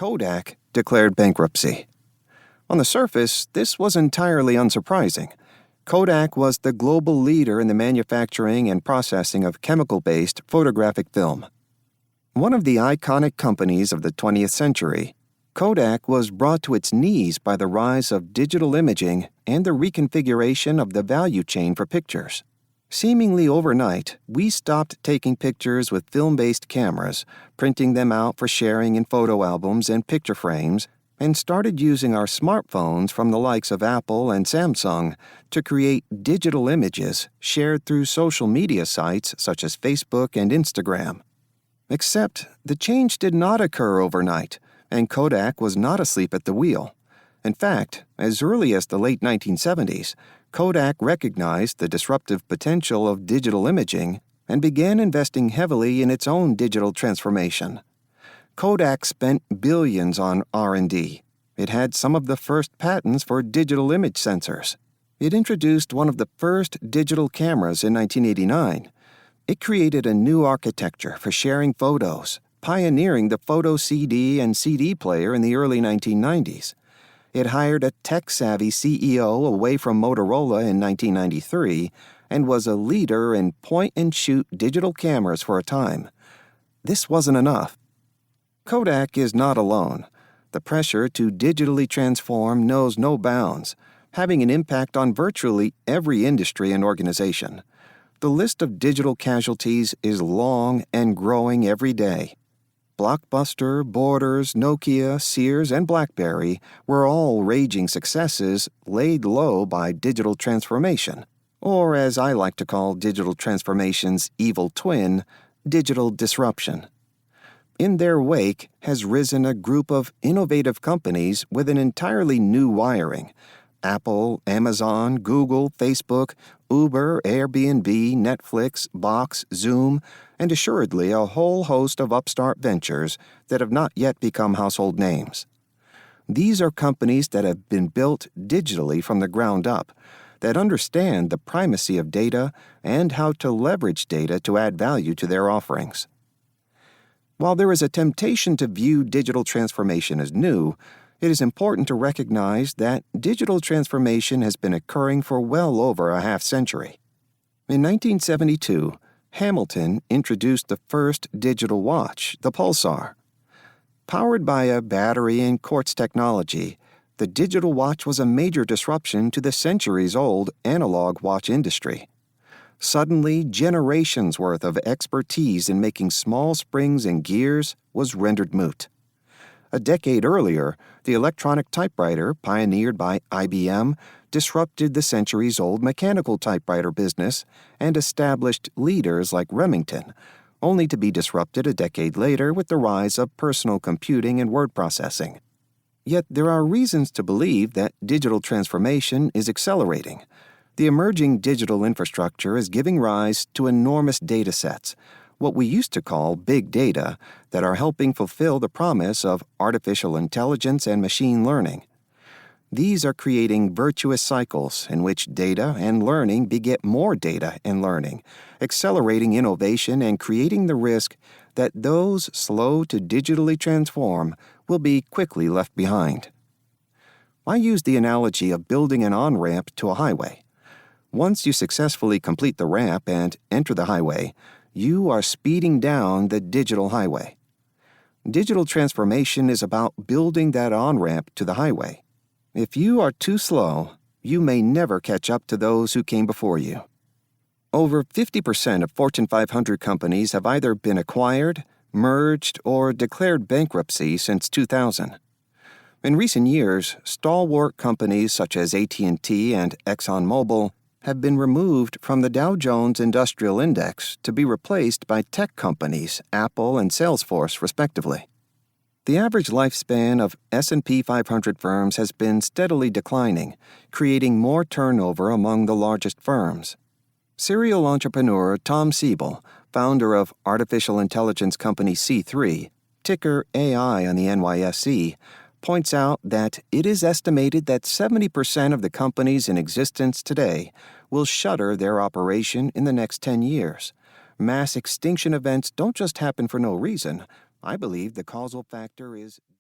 Kodak declared bankruptcy. On the surface, this was entirely unsurprising. Kodak was the global leader in the manufacturing and processing of chemical-based photographic film. One of the iconic companies of the 20th century, Kodak was brought to its knees by the rise of digital imaging and the reconfiguration of the value chain for pictures. Seemingly overnight, we stopped taking pictures with film-based cameras, printing them out for sharing in photo albums and picture frames, and started using our smartphones from the likes of Apple and Samsung to create digital images shared through social media sites such as Facebook and Instagram. Except the change did not occur overnight, and Kodak was not asleep at the wheel. In fact, as early as the late 1970s, Kodak recognized the disruptive potential of digital imaging and began investing heavily in its own digital transformation. Kodak spent billions on R&D. It had some of the first patents for digital image sensors. It introduced one of the first digital cameras in 1989. It created a new architecture for sharing photos, pioneering the photo CD and CD player in the early 1990s. It hired a tech-savvy CEO away from Motorola in 1993 and was a leader in point-and-shoot digital cameras for a time. This wasn't enough. Kodak is not alone. The pressure to digitally transform knows no bounds, having an impact on virtually every industry and organization. The list of digital casualties is long and growing every day. Blockbuster, Borders, Nokia, Sears, and BlackBerry were all raging successes laid low by digital transformation, or as I like to call digital transformation's evil twin, digital disruption. In their wake has risen a group of innovative companies with an entirely new wiring. Apple, Amazon, Google, Facebook, Uber, Airbnb, Netflix, Box, Zoom, and assuredly a whole host of upstart ventures that have not yet become household names. These are companies that have been built digitally from the ground up, that understand the primacy of data and how to leverage data to add value to their offerings. While there is a temptation to view digital transformation as new, it is important to recognize that digital transformation has been occurring for well over a half-century. In 1972, Hamilton introduced the first digital watch, the Pulsar. Powered by a battery and quartz technology, the digital watch was a major disruption to the centuries-old analog watch industry. Suddenly, generations' worth of expertise in making small springs and gears was rendered moot. A decade earlier, the electronic typewriter, pioneered by IBM, disrupted the centuries-old mechanical typewriter business and established leaders like Remington, only to be disrupted a decade later with the rise of personal computing and word processing. Yet there are reasons to believe that digital transformation is accelerating. The emerging digital infrastructure is giving rise to enormous data sets, what we used to call big data, that are helping fulfill the promise of artificial intelligence and machine learning. These are creating virtuous cycles in which data and learning beget more data and learning, accelerating innovation and creating the risk that those slow to digitally transform will be quickly left behind. I use the analogy of building an on-ramp to a highway. Once you successfully complete the ramp and enter the highway, you are speeding down the digital highway. Digital transformation is about building that on-ramp to the highway. If you are too slow, you may never catch up to those who came before you. Over 50% of Fortune 500 companies have either been acquired, merged, or declared bankruptcy since 2000. In recent years, stalwart companies such as AT&T and ExxonMobil have been removed from the Dow Jones Industrial Index to be replaced by tech companies Apple and Salesforce, respectively. The average lifespan of S&P 500 firms has been steadily declining, creating more turnover among the largest firms. Serial entrepreneur Tom Siebel, founder of artificial intelligence company C3, ticker AI on the NYSE, points out that it is estimated that 70% of the companies in existence today will shutter their operation in the next 10 years. Mass extinction events don't just happen for no reason. I believe the causal factor is